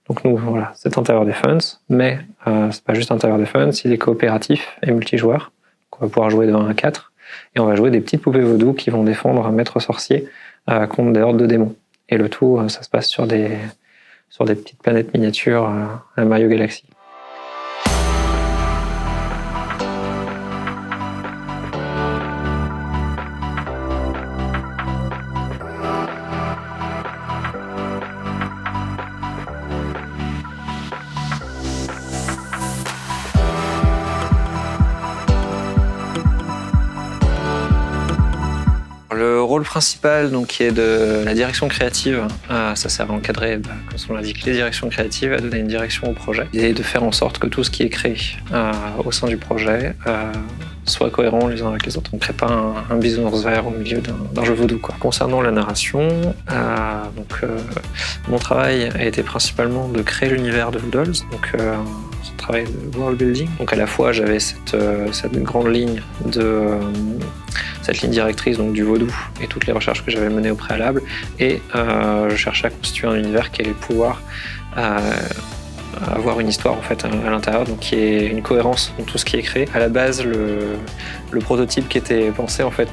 Donc nous, voilà, c'est un Tower Defense, mais c'est pas juste un Tower Defense, il est coopératif et multijoueur. Donc on va pouvoir jouer de 1 à 4, et on va jouer des petites poupées vaudou qui vont défendre un maître sorcier contre des hordes de démons. Et le tout, ça se passe sur des petites planètes miniatures à Mario Galaxy. Le rôle principal, donc, qui est de la direction créative, ça sert à encadrer, comme son l'indique, les directions créatives, à donner une direction au projet et de faire en sorte que tout ce qui est créé au sein du projet soit cohérent les uns avec les autres. On ne crée pas un bisounours vert au milieu d'un jeu vaudou, quoi. Concernant la narration, mon travail a été principalement de créer l'univers de Voodools, donc ce travail de world building. Donc à la fois j'avais cette grande ligne cette ligne directrice donc du vaudou et toutes les recherches que j'avais menées au préalable, et je cherchais à constituer un univers qui allait pouvoir avoir une histoire en fait à l'intérieur, donc qui est une cohérence dans tout ce qui est créé. À la base, le prototype qui était pensé en fait,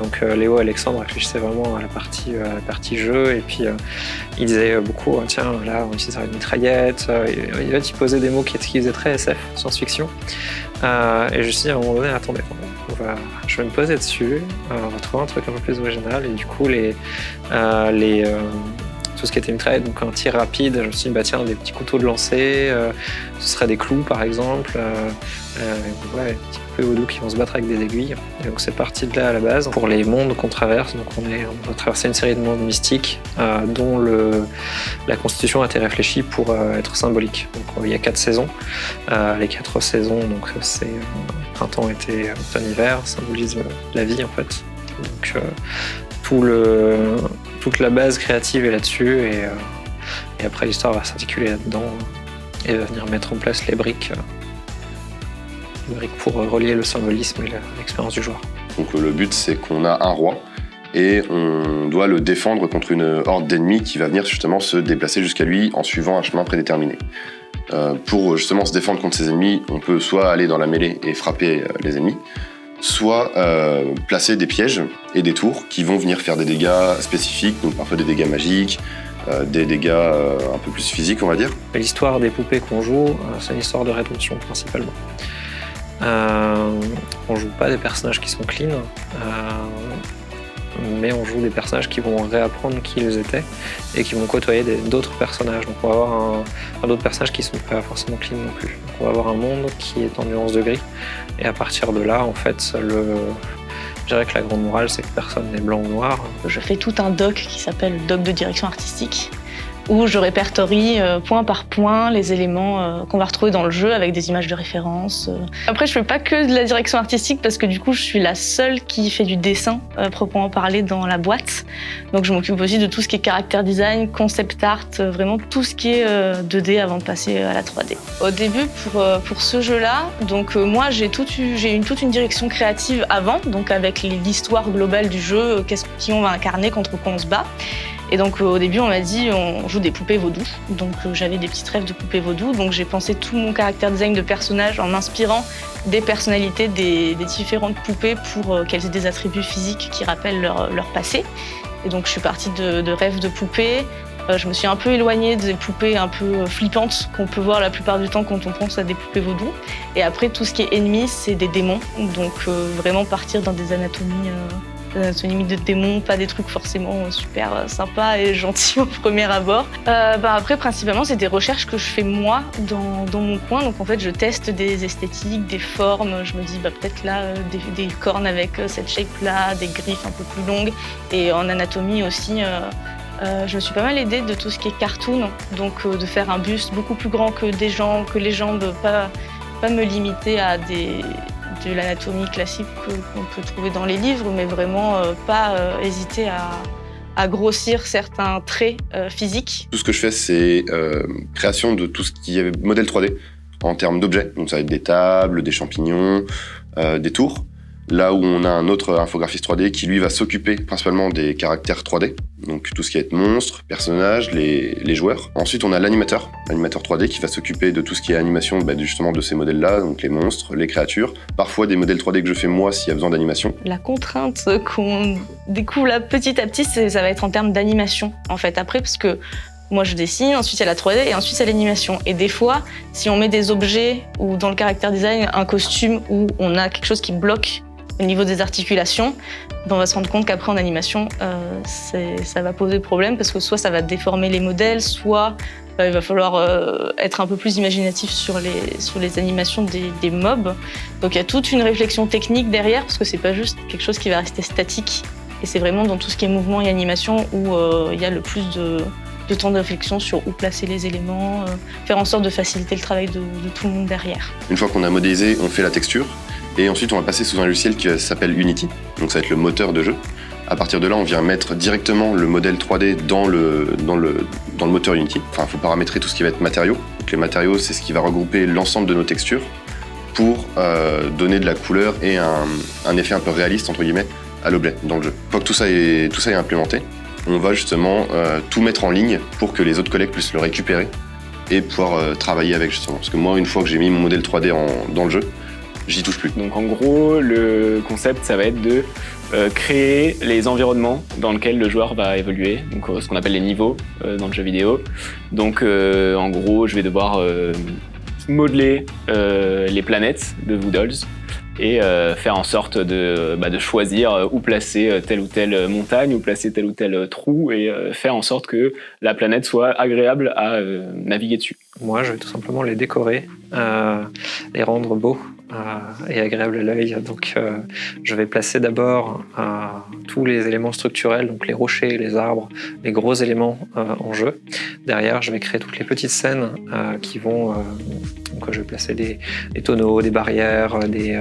donc Léo Alexandre réfléchissait vraiment à la partie jeu, et puis il disait beaucoup tiens là on utilisera une mitraillette, il posait des mots qui faisaient très SF, science-fiction, et je me suis dit à un moment donné attendez, je vais me poser dessus, on va trouver un truc un peu plus original, et du coup tout ce qui était mitraillette, donc un tir rapide, je me suis dit tiens des petits couteaux de lancer, ce serait des clous par exemple, des petits poupées vaudou qui vont se battre avec des aiguilles. Et donc c'est parti de là à la base. Pour les mondes qu'on traverse, donc on va traverser une série de mondes mystiques dont la constitution a été réfléchie pour être symbolique. Donc il y a 4 saisons, les 4 saisons, donc c'est printemps, été, automne, hiver, symbolisent la vie en fait. Donc toute la base créative est là-dessus, et après l'histoire va s'articuler là-dedans et va venir mettre en place les briques pour relier le symbolisme et l'expérience du joueur. Donc le but c'est qu'on a un roi et on doit le défendre contre une horde d'ennemis qui va venir justement se déplacer jusqu'à lui en suivant un chemin prédéterminé. Pour justement se défendre contre ces ennemis, on peut soit aller dans la mêlée et frapper les ennemis, soit placer des pièges et des tours qui vont venir faire des dégâts spécifiques, donc parfois des dégâts magiques, des dégâts un peu plus physiques on va dire. L'histoire des poupées qu'on joue, c'est une histoire de rédemption principalement. On joue pas des personnages qui sont clean, mais on joue des personnages qui vont réapprendre qui ils étaient et qui vont côtoyer d'autres personnages. Donc on va avoir d'autres personnages qui sont pas forcément clean non plus. Donc on va avoir un monde qui est en nuance de gris, et à partir de là, en fait, je dirais que la grande morale, c'est que personne n'est blanc ou noir. Je fais tout un doc qui s'appelle doc de direction artistique, où je répertorie point par point les éléments qu'on va retrouver dans le jeu avec des images de référence. Après, je fais pas que de la direction artistique parce que du coup, je suis la seule qui fait du dessin proprement parlé dans la boîte. Donc, je m'occupe aussi de tout ce qui est character design, concept art, vraiment tout ce qui est 2D avant de passer à la 3D. Au début, pour ce jeu-là, donc moi, j'ai toute une direction créative avant, donc avec l'histoire globale du jeu, qui on va incarner, contre quoi on se bat. Et donc au début on m'a dit on joue des poupées vaudou, donc j'avais des petites rêves de poupées vaudou, donc j'ai pensé tout mon caractère design de personnage en m'inspirant des personnalités des différentes poupées pour qu'elles aient des attributs physiques qui rappellent leur passé. Et donc je suis partie de rêves de poupées. Je me suis un peu éloignée des poupées un peu flippantes qu'on peut voir la plupart du temps quand on pense à des poupées vaudou. Et après tout ce qui est ennemi, c'est des démons, donc vraiment partir dans des anatomies de démons, pas des trucs forcément super sympas et gentils au premier abord. Après, principalement, c'est des recherches que je fais moi dans mon coin. Donc en fait, je teste des esthétiques, des formes. Je me dis peut-être là, des cornes avec cette shape-là, des griffes un peu plus longues. Et en anatomie aussi, je me suis pas mal aidée de tout ce qui est cartoon. Donc de faire un buste beaucoup plus grand que les jambes, pas me limiter à de l'anatomie classique qu'on peut trouver dans les livres, mais vraiment pas hésiter à grossir certains traits physiques. Tout ce que je fais, c'est création de tout ce qui est modèle 3D en termes d'objets. Donc ça va être des tables, des champignons, des tours. Là où on a un autre infographiste 3D qui lui va s'occuper principalement des caractères 3D, donc tout ce qui est monstres, personnages, les joueurs. Ensuite on a l'animateur 3D qui va s'occuper de tout ce qui est animation justement de ces modèles-là, donc les monstres, les créatures, parfois des modèles 3D que je fais moi s'il y a besoin d'animation. La contrainte qu'on découvre là petit à petit, ça va être en termes d'animation en fait après, parce que moi je dessine, ensuite il y a la 3D et ensuite il y a l'animation. Et des fois, si on met des objets ou dans le character design un costume où on a quelque chose qui bloque au niveau des articulations, on va se rendre compte qu'après en animation, ça va poser problème parce que soit ça va déformer les modèles, soit il va falloir être un peu plus imaginatif sur les animations des mobs. Donc il y a toute une réflexion technique derrière parce que c'est pas juste quelque chose qui va rester statique. Et c'est vraiment dans tout ce qui est mouvement et animation où il y a le plus de temps de réflexion sur où placer les éléments, faire en sorte de faciliter le travail de tout le monde derrière. Une fois qu'on a modélisé, on fait la texture. Et ensuite, on va passer sous un logiciel qui s'appelle Unity, donc ça va être le moteur de jeu. À partir de là, on vient mettre directement le modèle 3D dans le moteur Unity. Enfin, il faut paramétrer tout ce qui va être matériaux. Donc les matériaux, c'est ce qui va regrouper l'ensemble de nos textures pour donner de la couleur et un effet un peu réaliste, entre guillemets, à l'objet dans le jeu. Une fois que tout ça est implémenté, on va justement tout mettre en ligne pour que les autres collègues puissent le récupérer et pouvoir travailler avec justement. Parce que moi, une fois que j'ai mis mon modèle 3D dans le jeu, j'y touche plus. Donc en gros, le concept, ça va être de créer les environnements dans lesquels le joueur va évoluer, donc ce qu'on appelle les niveaux dans le jeu vidéo. Donc en gros, je vais devoir modeler les planètes de Woodles et faire en sorte de choisir où placer telle ou telle montagne, où placer tel ou tel trou et faire en sorte que la planète soit agréable à naviguer dessus. Moi, je vais tout simplement les décorer, les rendre beaux et agréables à l'œil. Donc, je vais placer d'abord tous les éléments structurels, donc les rochers, les arbres, les gros éléments en jeu. Derrière, je vais créer toutes les petites scènes qui vont... donc, je vais placer des tonneaux, des barrières, des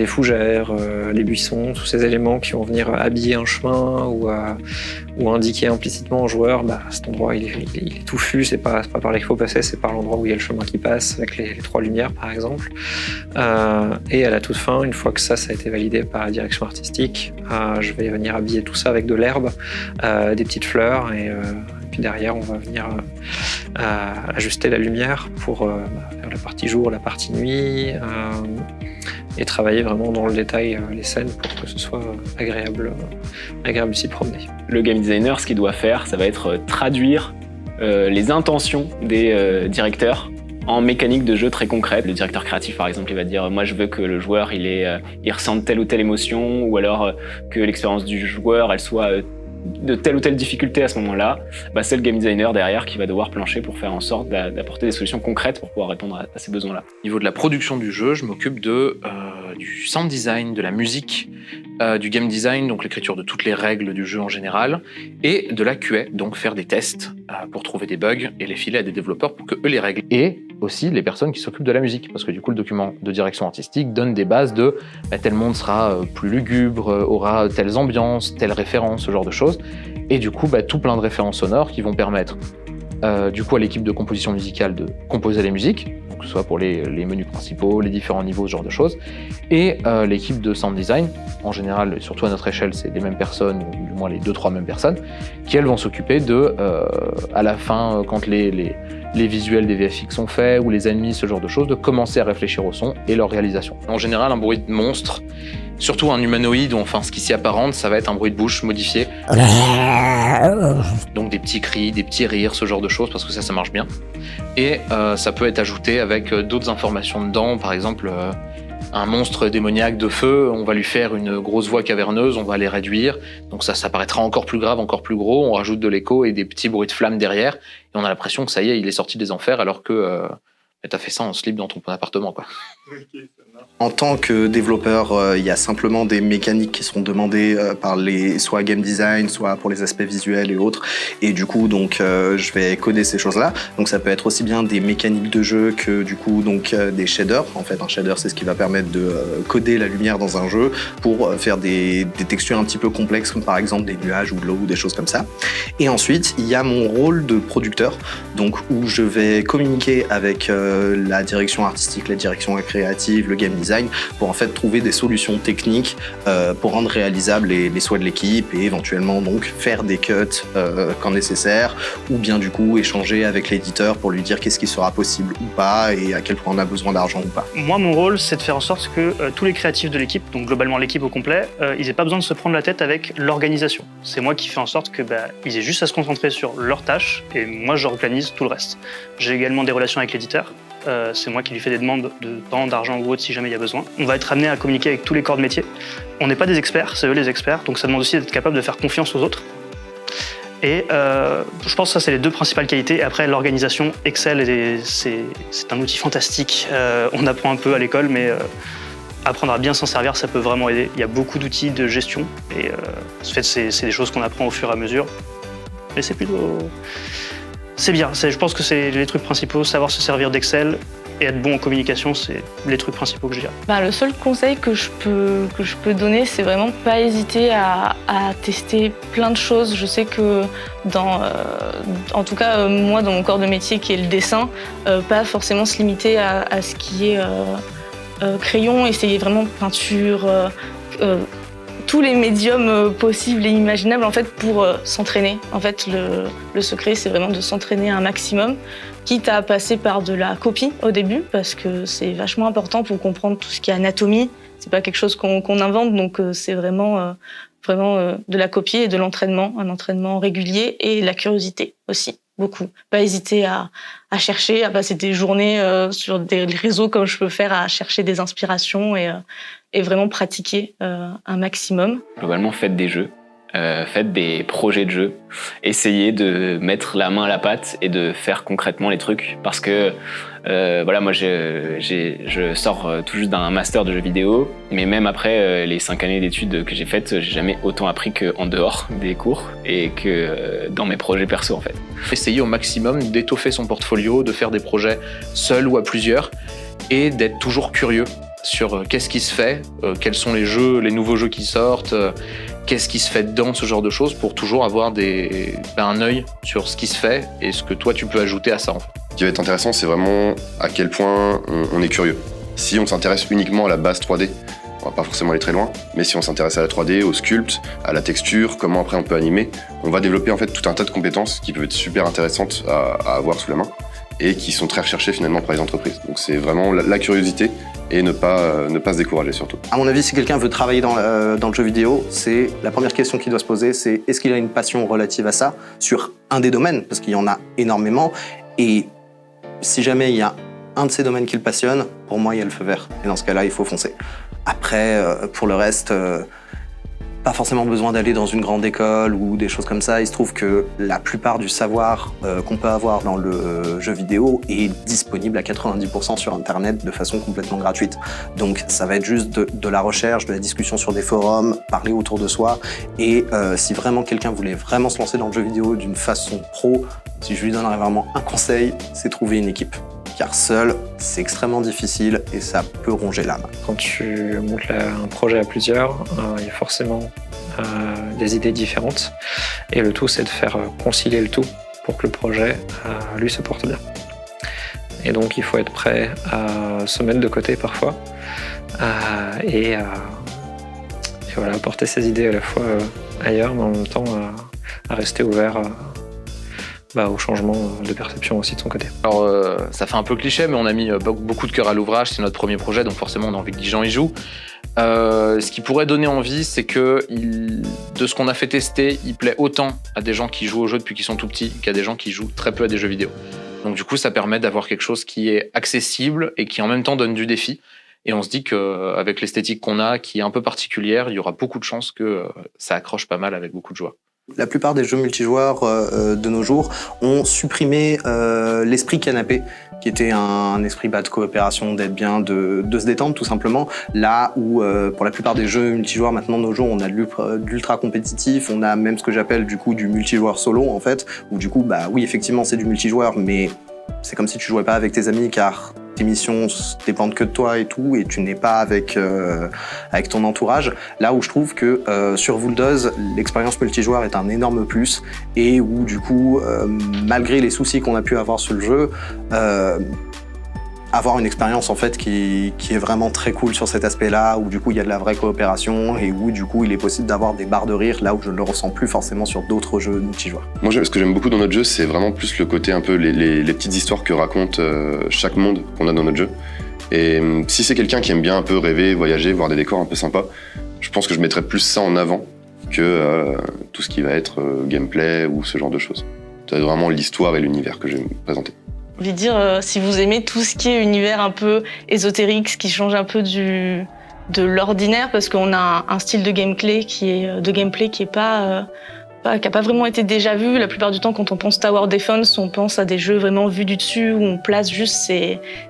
fougères, des buissons, tous ces éléments qui vont venir habiller un chemin ou indiquer implicitement au joueur cet endroit il est touffu, c'est pas par là qu'il faut passer, c'est par l'endroit où il y a le chemin qui passe avec les trois lumières par exemple. Et à la toute fin, une fois que ça a été validé par la direction artistique, je vais venir habiller tout ça avec de l'herbe, des petites fleurs et puis derrière on va venir ajuster la lumière pour faire la partie jour, la partie nuit et travailler vraiment dans le détail les scènes pour que ce soit agréable de s'y promener. Le game designer, ce qu'il doit faire, ça va être traduire les intentions des directeurs en mécanique de jeu très concrète. Le directeur créatif, par exemple, il va dire « moi, je veux que le joueur il ressente telle ou telle émotion » ou alors que l'expérience du joueur, elle soit de telle ou telle difficulté à ce moment-là. C'est le game designer derrière qui va devoir plancher pour faire en sorte d'apporter des solutions concrètes pour pouvoir répondre à ces besoins-là. Au niveau de la production du jeu, je m'occupe du sound design, de la musique, du game design, donc l'écriture de toutes les règles du jeu en général, et de la QA, donc faire des tests pour trouver des bugs et les filer à des développeurs pour qu'eux les règlent. Et aussi les personnes qui s'occupent de la musique, parce que du coup le document de direction artistique donne des bases de tel monde sera plus lugubre, aura telles ambiances, telles références, ce genre de choses, et du coup tout plein de références sonores qui vont permettre du coup à l'équipe de composition musicale de composer les musiques, donc que ce soit pour les menus principaux, les différents niveaux, ce genre de choses, et l'équipe de sound design, en général, surtout à notre échelle, c'est les mêmes personnes, ou du moins les 2-3 mêmes personnes, qui elles vont s'occuper de, à la fin, quand les visuels des VFX sont faits, ou les ennemis, ce genre de choses, de commencer à réfléchir au son et leur réalisation. En général, un bruit de monstre, surtout un humanoïde, enfin ce qui s'y apparente, ça va être un bruit de bouche modifié. Donc des petits cris, des petits rires, ce genre de choses, parce que ça marche bien. Et ça peut être ajouté avec d'autres informations dedans, par exemple un monstre démoniaque de feu, on va lui faire une grosse voix caverneuse, on va les réduire, donc ça paraîtra encore plus grave, encore plus gros, on rajoute de l'écho et des petits bruits de flammes derrière, et on a l'impression que ça y est, il est sorti des enfers, alors que t'as fait ça en slip dans ton appartement, quoi. En tant que développeur, il y a simplement des mécaniques qui seront demandées par soit game design, soit pour les aspects visuels et autres. Et du coup, donc, je vais coder ces choses-là. Donc, ça peut être aussi bien des mécaniques de jeu que du coup, donc, des shaders. En fait, un shader, c'est ce qui va permettre de coder la lumière dans un jeu pour faire des textures un petit peu complexes, comme par exemple des nuages ou de l'eau ou des choses comme ça. Et ensuite, il y a mon rôle de producteur, donc où je vais communiquer avec la direction artistique, la direction créative, le game design, pour en fait trouver des solutions techniques pour rendre réalisables les souhaits de l'équipe et éventuellement donc faire des cuts quand nécessaire, ou bien du coup échanger avec l'éditeur pour lui dire qu'est-ce qui sera possible ou pas et à quel point on a besoin d'argent ou pas. Moi, mon rôle, c'est de faire en sorte que tous les créatifs de l'équipe, donc globalement l'équipe au complet, ils aient pas besoin de se prendre la tête avec l'organisation. C'est moi qui fais en sorte que ils aient juste à se concentrer sur leurs tâches et moi j'organise tout le reste. J'ai également des relations avec l'éditeur. C'est moi qui lui fais des demandes de temps, d'argent ou autre si jamais il y a besoin. On va être amené à communiquer avec tous les corps de métier. On n'est pas des experts, c'est eux les experts, donc ça demande aussi d'être capable de faire confiance aux autres. Et je pense que ça, c'est les deux principales qualités. Et après, l'organisation, Excel, c'est un outil fantastique. On apprend un peu à l'école, mais apprendre à bien s'en servir, ça peut vraiment aider. Il y a beaucoup d'outils de gestion et en fait, c'est des choses qu'on apprend au fur et à mesure. Mais c'est plutôt... C'est bien. Je pense que c'est les trucs principaux. Savoir se servir d'Excel et être bon en communication, c'est les trucs principaux que je dirais. Le seul conseil que je peux donner, c'est vraiment pas hésiter à tester plein de choses. Je sais que en tout cas, moi, dans mon corps de métier qui est le dessin, pas forcément se limiter à ce qui est crayon, essayer vraiment peinture, tous les médiums possibles et imaginables en fait pour s'entraîner. En fait, le secret, c'est vraiment de s'entraîner un maximum, quitte à passer par de la copie au début, parce que c'est vachement important pour comprendre tout ce qui est anatomie. C'est pas quelque chose qu'on invente, donc c'est vraiment de la copie et de l'entraînement, un entraînement régulier et la curiosité aussi. Beaucoup. Pas hésiter à chercher, à passer des journées sur des réseaux comme je peux faire, à chercher des inspirations et vraiment pratiquer un maximum. Globalement, faites des jeux, faites des projets de jeux, essayez de mettre la main à la pâte et de faire concrètement les trucs. Parce que moi je sors tout juste d'un master de jeux vidéo, mais même après les 5 années d'études que j'ai faites, j'ai jamais autant appris qu'en dehors des cours et que dans mes projets perso en fait. Essayer au maximum d'étoffer son portfolio, de faire des projets seuls ou à plusieurs et d'être toujours curieux sur qu'est-ce qui se fait, quels sont les jeux, les nouveaux jeux qui sortent, qu'est-ce qui se fait dedans, ce genre de choses, pour toujours avoir un œil sur ce qui se fait et ce que toi tu peux ajouter à ça en fait. Ce qui va être intéressant, c'est vraiment à quel point on est curieux. Si on s'intéresse uniquement à la base 3D, on va pas forcément aller très loin, mais si on s'intéresse à la 3D, au sculpt, à la texture, comment après on peut animer, on va développer en fait tout un tas de compétences qui peuvent être super intéressantes à avoir sous la main et qui sont très recherchées finalement par les entreprises. Donc c'est vraiment la curiosité et ne pas se décourager surtout. À mon avis, si quelqu'un veut travailler dans le jeu vidéo, c'est la première question qu'il doit se poser, c'est est-ce qu'il a une passion relative à ça sur un des domaines, parce qu'il y en a énormément, et si jamais il y a un de ces domaines qui le passionne, pour moi, il y a le feu vert. Et dans ce cas-là, il faut foncer. Après, pour le reste, pas forcément besoin d'aller dans une grande école ou des choses comme ça. Il se trouve que la plupart du savoir qu'on peut avoir dans le jeu vidéo est disponible à 90% sur Internet de façon complètement gratuite. Donc ça va être juste de la recherche, de la discussion sur des forums, parler autour de soi. Et si vraiment quelqu'un voulait vraiment se lancer dans le jeu vidéo d'une façon pro, si je lui donnerais vraiment un conseil, c'est trouver une équipe. Car seul, c'est extrêmement difficile et ça peut ronger l'âme. Quand tu montes un projet à plusieurs, il y a forcément des idées différentes. Et le tout, c'est de faire concilier le tout pour que le projet, lui, se porte bien. Et donc, il faut être prêt à se mettre de côté parfois et voilà, porter ses idées à la fois ailleurs, mais en même temps à rester ouvert au changement de perception aussi de son côté. Alors ça fait un peu cliché, mais on a mis beaucoup de cœur à l'ouvrage, c'est notre premier projet, donc forcément on a envie que les gens y jouent. Ce qui pourrait donner envie, c'est que de ce qu'on a fait tester, il plaît autant à des gens qui jouent au jeu depuis qu'ils sont tout petits qu'à des gens qui jouent très peu à des jeux vidéo. Donc du coup ça permet d'avoir quelque chose qui est accessible et qui en même temps donne du défi. Et on se dit qu'avec l'esthétique qu'on a, qui est un peu particulière, il y aura beaucoup de chances que ça accroche pas mal avec beaucoup de joueurs. La plupart des jeux multijoueurs de nos jours ont supprimé l'esprit canapé, qui était un esprit de coopération, d'être bien, de se détendre tout simplement. Là où pour la plupart des jeux multijoueurs maintenant de nos jours, on a de l'ultra compétitif, on a même ce que j'appelle du coup du multijoueur solo en fait, où du coup oui effectivement c'est du multijoueur, mais c'est comme si tu jouais pas avec tes amis car tes missions dépendent que de toi et tout, et tu n'es pas avec ton entourage. Là où je trouve que sur Vuldoz, l'expérience multijoueur est un énorme plus, et où du coup, malgré les soucis qu'on a pu avoir sur le jeu, avoir une expérience en fait qui est vraiment très cool sur cet aspect-là, où du coup il y a de la vraie coopération et où du coup il est possible d'avoir des barres de rire là où je ne le ressens plus forcément sur d'autres jeux multijoueurs. Moi, ce que j'aime beaucoup dans notre jeu, c'est vraiment plus le côté un peu les petites histoires que raconte chaque monde qu'on a dans notre jeu. Et si c'est quelqu'un qui aime bien un peu rêver, voyager, voir des décors un peu sympas, je pense que je mettrais plus ça en avant que tout ce qui va être gameplay ou ce genre de choses. C'est vraiment l'histoire et l'univers que je vais me présenter. J'ai envie de dire, si vous aimez tout ce qui est univers un peu ésotérique, ce qui change un peu de l'ordinaire, parce qu'on a un style de gameplay qui est pas qui a pas vraiment été déjà vu. La plupart du temps, quand on pense Tower Defense, on pense à des jeux vraiment vus du dessus, où on place juste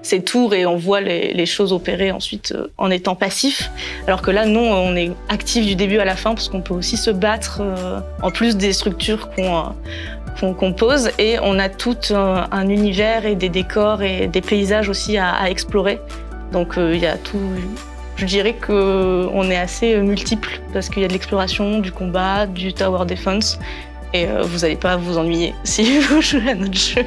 ses tours et on voit les choses opérer ensuite en étant passif. Alors que là, non, on est actif du début à la fin, parce qu'on peut aussi se battre, en plus des structures qu'on compose, et on a tout un univers et des décors et des paysages aussi à explorer. Donc il y a tout. Je dirais qu'on est assez multiple parce qu'il y a de l'exploration, du combat, du tower defense, et vous n'allez pas vous ennuyer si vous jouez à notre jeu.